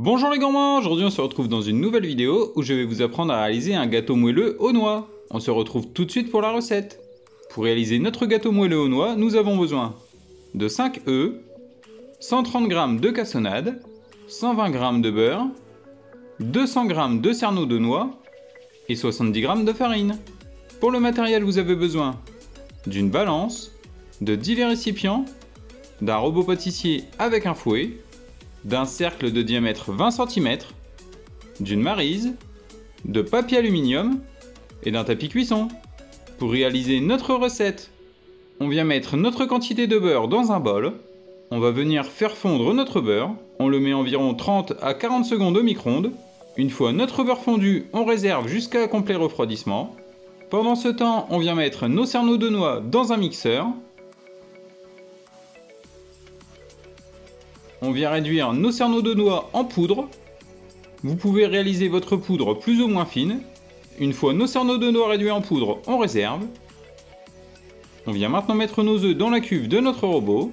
Bonjour les gourmands, aujourd'hui on se retrouve dans une nouvelle vidéo où je vais vous apprendre à réaliser un gâteau moelleux aux noix. On se retrouve tout de suite pour la recette. Pour réaliser notre gâteau moelleux aux noix, nous avons besoin de 5 œufs, 130 g de cassonade, 120 g de beurre, 200 g de cerneau de noix et 70 g de farine. Pour le matériel, vous avez besoin d'une balance, de 10 récipients, d'un robot pâtissier avec un fouet, d'un cercle de diamètre 20 cm, d'une maryse, de papier aluminium et d'un tapis cuisson. Pour réaliser notre recette, on vient mettre notre quantité de beurre dans un bol. On va venir faire fondre notre beurre. On le met environ 30 à 40 secondes au micro-ondes. Une fois notre beurre fondu, on réserve jusqu'à complet refroidissement. Pendant ce temps, on vient mettre nos cerneaux de noix dans un mixeur. On vient réduire nos cerneaux de noix en poudre. Vous pouvez réaliser votre poudre plus ou moins fine. Une fois nos cerneaux de noix réduits en poudre, on réserve. On vient maintenant mettre nos œufs dans la cuve de notre robot.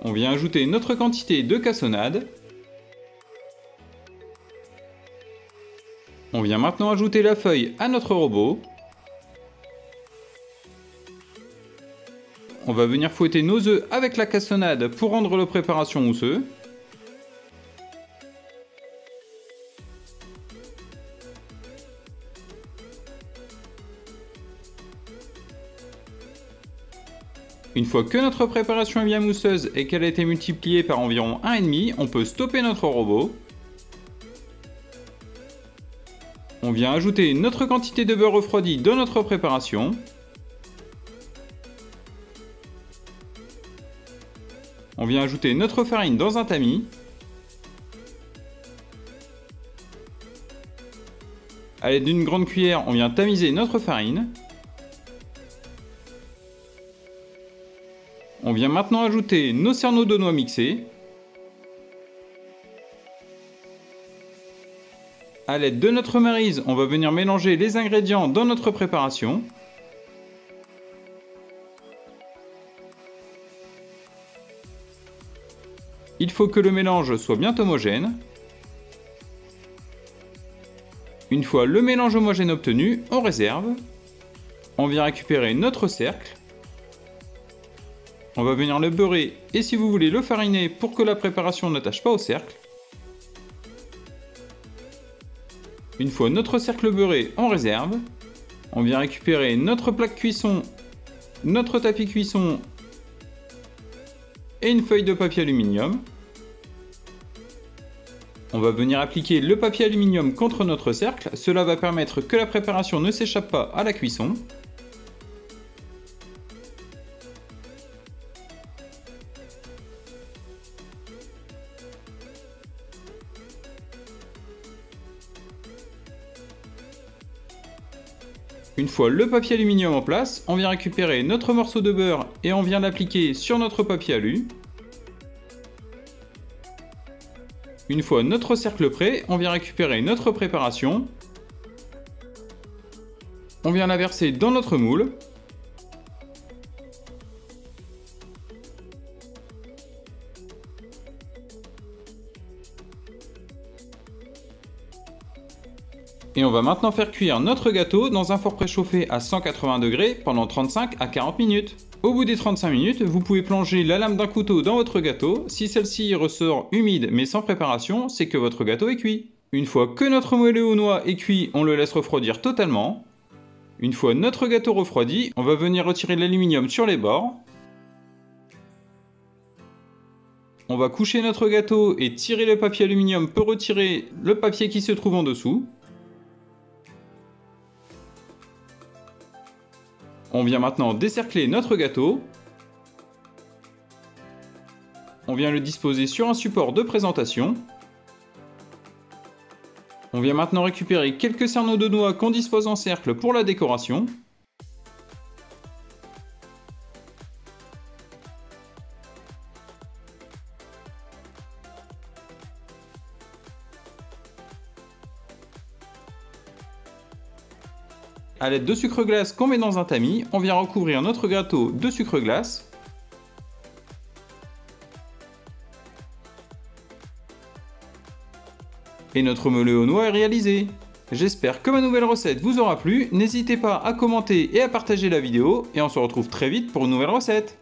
On vient ajouter notre quantité de cassonade. On vient maintenant ajouter la feuille à notre robot. On va venir fouetter nos œufs avec la cassonade pour rendre la préparation mousseuse. Une fois que notre préparation est bien mousseuse et qu'elle a été multipliée par environ 1,5, on peut stopper notre robot. On vient ajouter notre quantité de beurre refroidi dans notre préparation. On vient ajouter notre farine dans un tamis. À l'aide d'une grande cuillère, on vient tamiser notre farine. On vient maintenant ajouter nos cerneaux de noix mixés. À l'aide de notre maryse, on va venir mélanger les ingrédients dans notre préparation. Il faut que le mélange soit bien homogène. Une fois le mélange homogène obtenu, on réserve. On vient récupérer notre cercle. On va venir le beurrer et si vous voulez le fariner pour que la préparation n'attache pas au cercle. Une fois notre cercle beurré, on réserve. On vient récupérer notre plaque cuisson, notre tapis cuisson et une feuille de papier aluminium. On va venir appliquer le papier aluminium contre notre cercle. Cela va permettre que la préparation ne s'échappe pas à la cuisson. Une fois le papier aluminium en place, on vient récupérer notre morceau de beurre et on vient l'appliquer sur notre papier alu. Une fois notre cercle prêt, on vient récupérer notre préparation. On vient la verser dans notre moule. Et on va maintenant faire cuire notre gâteau dans un four préchauffé à 180 degrés pendant 35 à 40 minutes. Au bout des 35 minutes, vous pouvez plonger la lame d'un couteau dans votre gâteau. Si celle-ci ressort humide mais sans préparation, c'est que votre gâteau est cuit. Une fois que notre moelleux aux noix est cuit, on le laisse refroidir totalement. Une fois notre gâteau refroidi, on va venir retirer l'aluminium sur les bords. On va coucher notre gâteau et tirer le papier aluminium pour retirer le papier qui se trouve en dessous. On vient maintenant décercler notre gâteau. On vient le disposer sur un support de présentation. On vient maintenant récupérer quelques cerneaux de noix qu'on dispose en cercle pour la décoration. A l'aide de sucre glace qu'on met dans un tamis, on vient recouvrir notre gâteau de sucre glace. Et notre moelleux aux noix est réalisé. J'espère que ma nouvelle recette vous aura plu, n'hésitez pas à commenter et à partager la vidéo, et on se retrouve très vite pour une nouvelle recette.